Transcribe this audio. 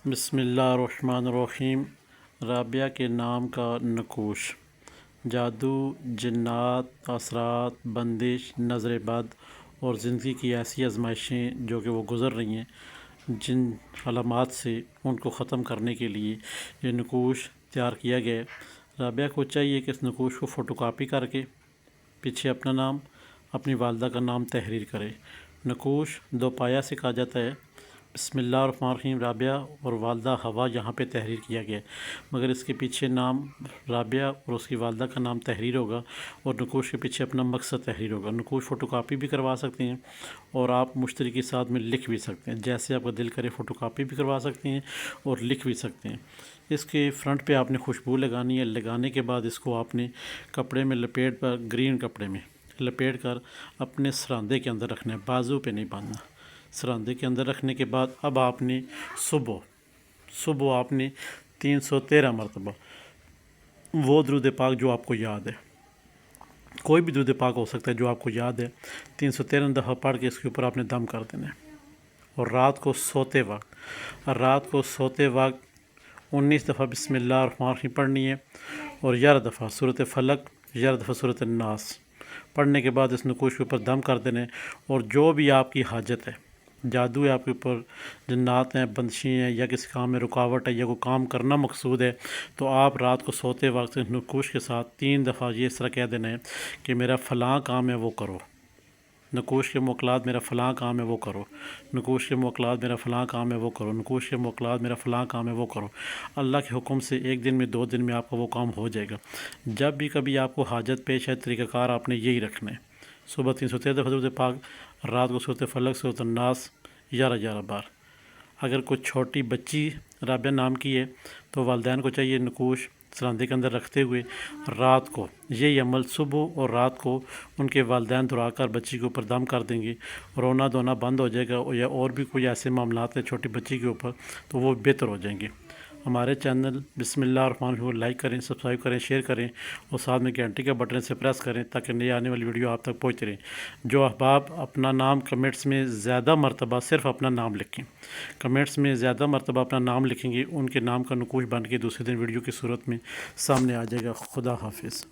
بسم اللہ الرحمن الرحیم۔ رابعہ کے نام کا نقوش۔ جادو، جنات، اثرات، بندش، نظر بد اور زندگی کی ایسی آزمائشیں جو کہ وہ گزر رہی ہیں، جن علامات سے ان کو ختم کرنے کے لیے یہ نقوش تیار کیا گیا ہے۔ رابعہ کو چاہیے کہ اس نقوش کو فوٹو کاپی کر کے پیچھے اپنا نام، اپنی والدہ کا نام تحریر کرے۔ نقوش دو پایا سے کہا جاتا ہے۔ بسم اللہ الرحمن الرحیم رابعہ اور والدہ حوا یہاں پہ تحریر کیا گیا ہے، مگر اس کے پیچھے نام رابعہ اور اس کی والدہ کا نام تحریر ہوگا اور نقوش کے پیچھے اپنا مقصد تحریر ہوگا۔ نقوش فوٹو کاپی بھی کروا سکتے ہیں اور آپ مشتری کے ساتھ میں لکھ بھی سکتے ہیں، جیسے آپ کا دل کرے فوٹو کاپی بھی کروا سکتے ہیں اور لکھ بھی سکتے ہیں۔ اس کے فرنٹ پہ آپ نے خوشبو لگانی ہے، لگانے کے بعد اس کو آپ نے کپڑے میں لپیٹ پر گرین کپڑے میں لپیٹ کر اپنے سراندے کے اندر رکھنا ہے، بازو پہ نہیں باندھنا۔ سراندے کے اندر رکھنے کے بعد اب آپ نے صبح آپ نے 313 مرتبہ وہ درود پاک جو آپ کو یاد ہے، کوئی بھی درود پاک ہو سکتا ہے جو آپ کو یاد ہے، 313 دفعہ پڑھ کے اس کے اوپر آپ نے دم کر دینا ہے۔ اور رات کو سوتے وقت 19 دفعہ بسم اللہ الرحمن الرحیم پڑھنی ہے اور 11 دفعہ سورۃ فلق، 11 دفعہ سورۃ الناس پڑھنے کے بعد اس نقوش کے اوپر دم کر دینے۔ اور جو بھی آپ کی حاجت ہے، جادو ہے آپ کے اوپر، جنات ہیں، بندشی ہیں، یا کسی کام میں رکاوٹ ہے یا کوئی کام کرنا مقصود ہے، تو آپ رات کو سوتے وقت نقوش کے ساتھ 3 دفعہ یہ اس طرح کہہ دینا ہے کہ میرا فلاں کام ہے وہ کرو، نقوش کے موکلات میرا فلاں کام ہے وہ کرو، نقوش کے موکلات میرا فلاں کام ہے وہ کرو، نقوش کے موکلات میرا فلاں کام ہے وہ کرو۔ اللہ کے حکم سے 1 دن میں 2 دن میں آپ کا وہ کام ہو جائے گا۔ جب بھی کبھی آپ کو حاجت پیش ہے، طریقہ کار آپ نے یہی رکھنا ہے۔ صبح 313 دفعہ درود پاک، رات کو سورۃ فلق، سورۃ الناس 11 بار۔ اگر کوئی چھوٹی بچی رابعہ نام کی ہے تو والدین کو چاہیے نقوش سراندے کے اندر رکھتے ہوئے رات کو یہی عمل صبح اور رات کو ان کے والدین دہرا کر بچی کے اوپر دم کر دیں گے، رونا دھونا بند ہو جائے گا، یا اور بھی کوئی ایسے معاملات ہیں چھوٹی بچی کے اوپر تو وہ بہتر ہو جائیں گے۔ ہمارے چینل بسم اللہ الرحمن الرحیم کو لائک کریں، سبسکرائب کریں، شیئر کریں اور ساتھ میں گھنٹی کا بٹن سے پریس کریں تاکہ نئی آنے والی ویڈیو آپ تک پہنچ رہیں۔ جو احباب اپنا نام کمنٹس میں زیادہ مرتبہ صرف اپنا نام لکھیں، کمنٹس میں زیادہ مرتبہ اپنا نام لکھیں گے، ان کے نام کا نقوش بن کے دوسرے دن ویڈیو کی صورت میں سامنے آ جائے گا۔ خدا حافظ۔